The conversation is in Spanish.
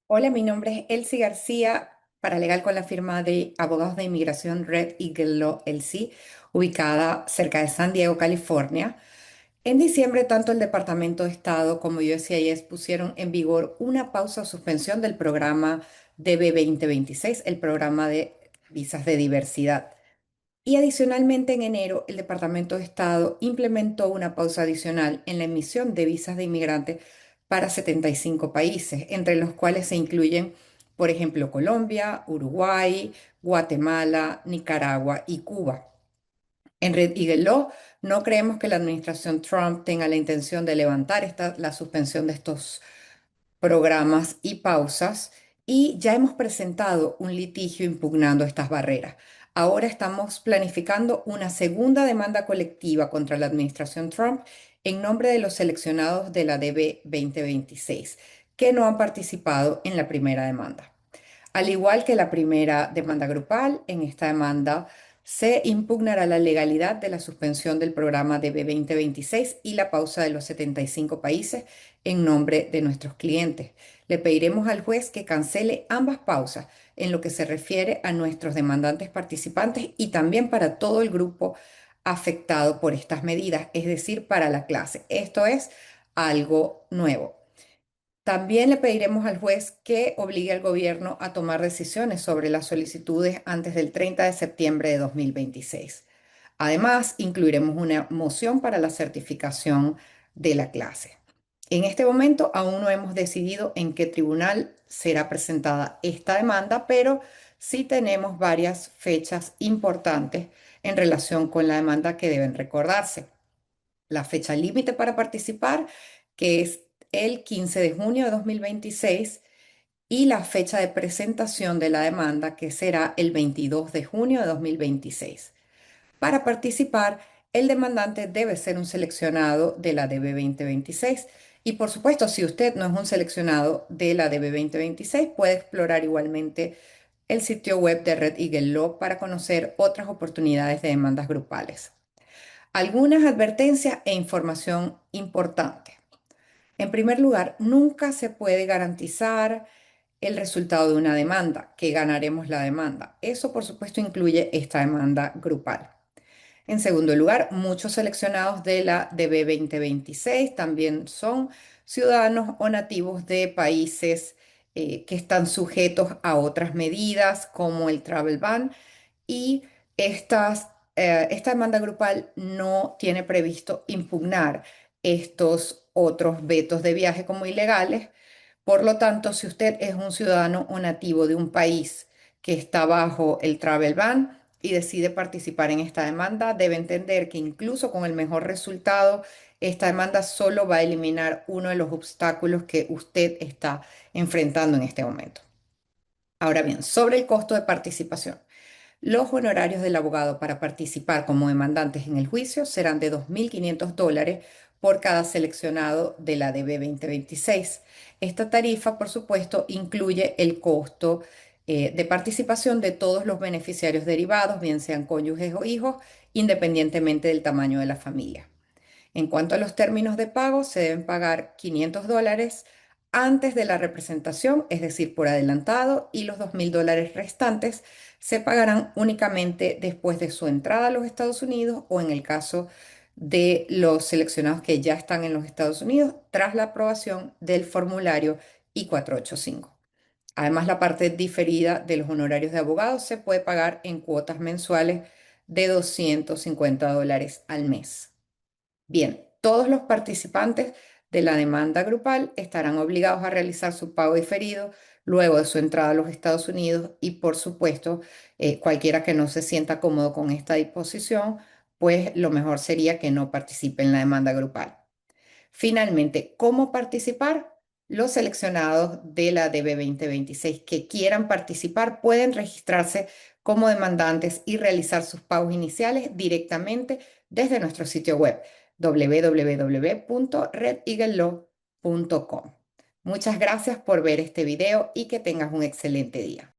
Hola, mi nombre es Elsie García, paralegal con la firma de abogados de inmigración Red Eagle Law LC, ubicada cerca de San Diego, California. En diciembre, tanto el Departamento de Estado como USCIS pusieron en vigor una pausa o suspensión del programa DB 2026, el programa de visas de diversidad. Y adicionalmente, en enero, el Departamento de Estado implementó una pausa adicional en la emisión de visas de inmigrantes para 75 países, entre los cuales se incluyen, por ejemplo, Colombia, Uruguay, Guatemala, Nicaragua y Cuba. En Red Eagle Law no creemos que la administración Trump tenga la intención de levantar la suspensión de estos programas y pausas, y ya hemos presentado un litigio impugnando estas barreras. Ahora estamos planificando una segunda demanda colectiva contra la administración Trump en nombre de los seleccionados de la DB 2026 que no han participado en la primera demanda. Al igual que la primera demanda grupal, en esta demanda se impugnará la legalidad de la suspensión del programa DB 2026 y la pausa de los 75 países en nombre de nuestros clientes. Le pediremos al juez que cancele ambas pausas en lo que se refiere a nuestros demandantes participantes y también para todo el grupo afectado por estas medidas, es decir, para la clase. Esto es algo nuevo. También le pediremos al juez que obligue al gobierno a tomar decisiones sobre las solicitudes antes del 30 de septiembre de 2026. Además, incluiremos una moción para la certificación de la clase. En este momento aún no hemos decidido en qué tribunal será presentada esta demanda, pero sí tenemos varias fechas importantes en relación con la demanda que deben recordarse. La fecha límite para participar, que es el 15 de junio de 2026, y la fecha de presentación de la demanda, que será el 22 de junio de 2026. Para participar, el demandante debe ser un seleccionado de la DB 2026. Y por supuesto, si usted no es un seleccionado de la DB 2026, puede explorar igualmente el sitio web de Red Eagle Law para conocer otras oportunidades de demandas grupales. Algunas advertencias e información importante. En primer lugar, nunca se puede garantizar el resultado de una demanda, que ganaremos la demanda. Eso, por supuesto, incluye esta demanda grupal. En segundo lugar, muchos seleccionados de la DB 2026 también son ciudadanos o nativos de países que están sujetos a otras medidas como el travel ban, y esta demanda grupal no tiene previsto impugnar estos otros vetos de viaje como ilegales. Por lo tanto, si usted es un ciudadano o nativo de un país que está bajo el travel ban y decide participar en esta demanda, debe entender que incluso con el mejor resultado, esta demanda solo va a eliminar uno de los obstáculos que usted está enfrentando en este momento. Ahora bien, sobre el costo de participación. Los honorarios del abogado para participar como demandantes en el juicio serán de $2.500 por cada seleccionado de la DB 2026. Esta tarifa, por supuesto, incluye el costo de participación de todos los beneficiarios derivados, bien sean cónyuges o hijos, independientemente del tamaño de la familia. En cuanto a los términos de pago, se deben pagar $500 antes de la representación, es decir, por adelantado, y los $2.000 restantes se pagarán únicamente después de su entrada a los Estados Unidos o en el caso de los seleccionados que ya están en los Estados Unidos tras la aprobación del formulario I-485. Además, la parte diferida de los honorarios de abogados se puede pagar en cuotas mensuales de $250 al mes. Bien, todos los participantes de la demanda grupal estarán obligados a realizar su pago diferido luego de su entrada a los Estados Unidos, y por supuesto, cualquiera que no se sienta cómodo con esta disposición, pues lo mejor sería que no participe en la demanda grupal. Finalmente, ¿cómo participar? Los seleccionados de la DB 2026 que quieran participar pueden registrarse como demandantes y realizar sus pagos iniciales directamente desde nuestro sitio web www.redeaglelaw.com. Muchas gracias por ver este video y que tengas un excelente día.